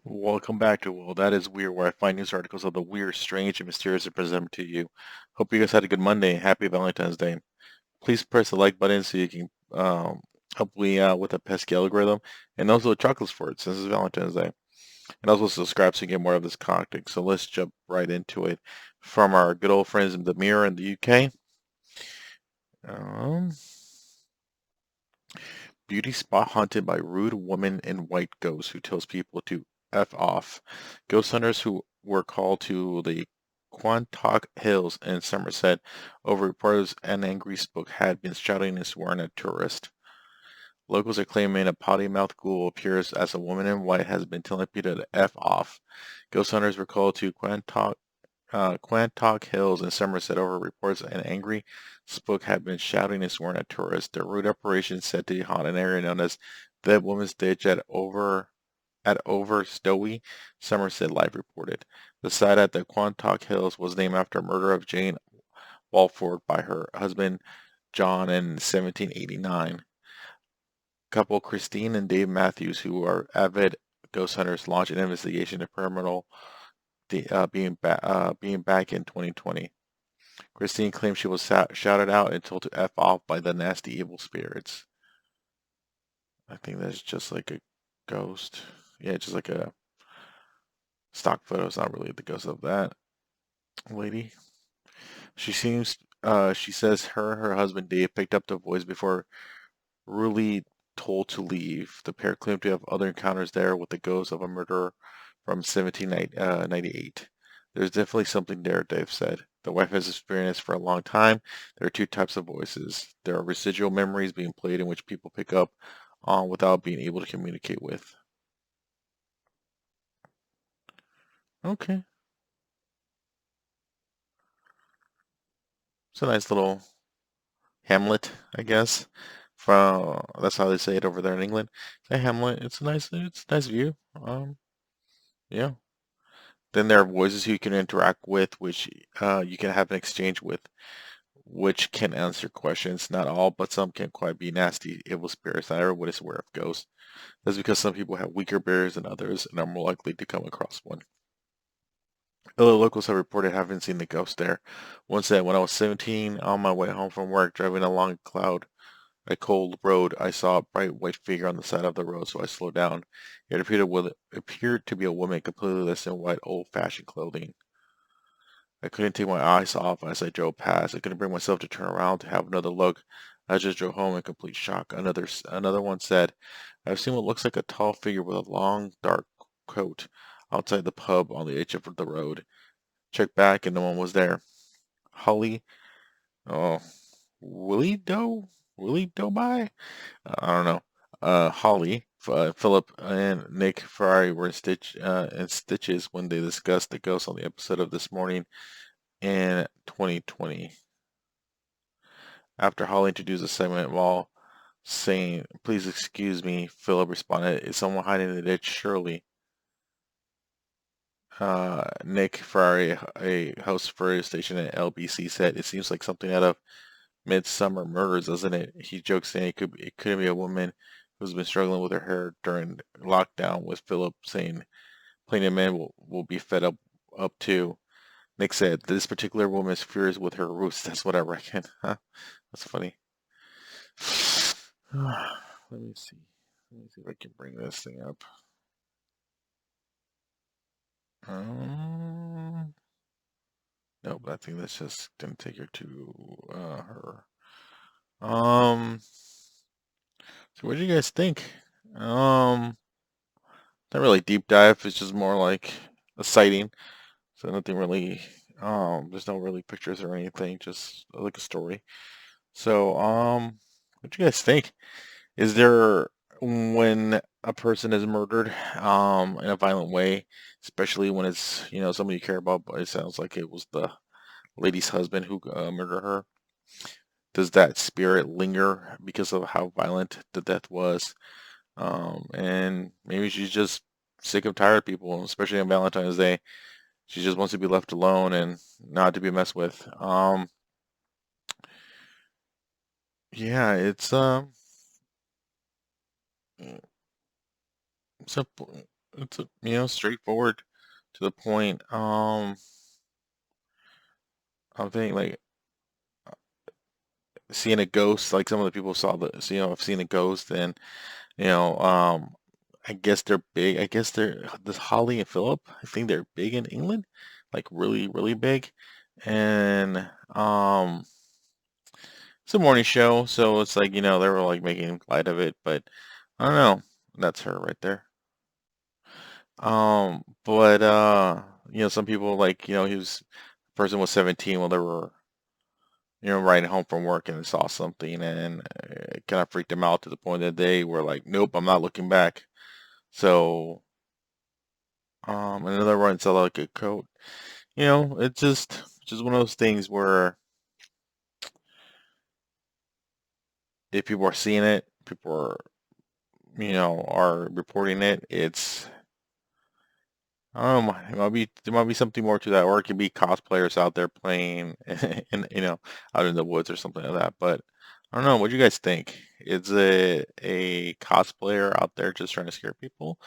Welcome back to Well, That Is Weird, where I find news articles of the weird, strange, and mysterious and present them to you. Hope you guys had a good Monday. Happy Valentine's Day. Please press the like button so you can help me out with the pesky algorithm, and also the chocolates for it since it's Valentine's Day. And also subscribe so you get more of this content. So let's jump right into it. From our good old friends in the Mirror in the UK. Um, Beauty spot haunted by rude woman in white ghost who tells people to F off. Ghost hunters who were called to the Quantock Hills in Somerset over reports an angry spook had been shouting and swearing at tourists. Locals are claiming a potty-mouthed ghoul appears as a woman in white has been telling people to F off. Ghost hunters were called to Quantock Hills in Somerset over reports an angry spook had been shouting and swearing at tourists. The route operation said to haunt an area known as Dead Woman's Ditch at Overstowe, Somerset Live reported. The site at the Quantock Hills was named after the murder of Jane Walford by her husband John in 1789. Couple Christine and Dave Matthews, who are avid ghost hunters, launched an investigation into paranormal being back in 2020. Christine claims she was shouted out and told to F off by the nasty evil spirits. I think that's just like a ghost. Yeah, just like a stock photo. It's not really the ghost of that lady. She says her husband Dave picked up the voice before rudely told to leave. The pair claimed to have other encounters there with the ghost of a murderer from 1798. There's definitely something there, Dave said. The wife has experienced for a long time. There are two types of voices. There are residual memories being played in which people pick up on without being able to communicate with. Okay. It's a nice little hamlet, I guess. From that's how they say it over there in England. A hamlet. It's a nice view. Yeah. Then there are voices who you can interact with, which you can have an exchange with, which can answer questions. Not all, but some can quite be nasty, evil spirits. Not everyone is aware of ghosts. That's because some people have weaker barriers than others and are more likely to come across one. Other locals have reported having seen the ghost there. One said, when I was 17, on my way home from work, driving along a cold road, I saw a bright white figure on the side of the road, so I slowed down. Appeared to be a woman completely dressed in white, old-fashioned clothing. I couldn't take my eyes off as I drove past. I couldn't bring myself to turn around to have another look. I just drove home in complete shock. Another one said, I've seen what looks like a tall figure with a long, dark coat outside the pub on the edge of the road. Checked back and no one was there. Holly, oh, Willie Doe? Willie Doe by? I don't know. Holly, Philip, and Nick Ferrari were in stitches when they discussed the ghost on the episode of This Morning in 2020. After Holly introduced the segment while saying, please excuse me, Philip responded, is someone hiding in the ditch? Surely. Nick Ferrari, a host for a station at LBC, said, it seems like something out of Midsummer Murders, doesn't it? He joked saying it couldn't be a woman who's been struggling with her hair during lockdown, with Philip saying plenty of men will be fed up too. Nick said, this particular woman is furious with her roots. That's what I reckon. Huh? That's funny. Let me see. Let me see if I can bring this thing up. Um, no, but I think that's just gonna take her to her. So what do you guys think? Um, not really deep dive. It's just more like a sighting. So nothing really. There's no really pictures or anything. Just like a story. So what do you guys think? Is there when a person is murdered in a violent way, especially when it's somebody you care about, but it sounds like it was the lady's husband who murdered her? Does that spirit linger because of how violent the death was? And maybe she's just sick of tired people, especially on Valentine's Day. She just wants to be left alone and not to be messed with. Yeah, it's simple. it's straightforward to the point. I'm thinking like seeing a ghost. Like some of the people saw the, so, have seen a ghost, and you know, I guess they're big. I guess they're this Holly and Philip. I think they're big in England, like really, really big. And it's a morning show, so it's like they were like making light of it, but I don't know. That's her right there. But some people like he was person was 17 while they were riding home from work and saw something, and it kind of freaked them out to the point that they were like, "Nope, I'm not looking back." So, another one saw like a coat. It's just one of those things where if people are seeing it, people are reporting it. I don't know. There might be something more to that, or it could be cosplayers out there playing, in out in the woods or something like that. But I don't know. What do you guys think? Is it a cosplayer out there just trying to scare people,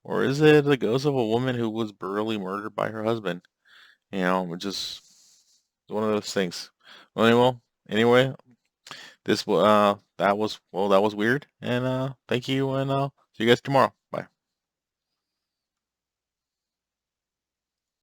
or is it the ghost of a woman who was brutally murdered by her husband? Just one of those things. Well, anyway, that was weird, and thank you, and see you guys tomorrow.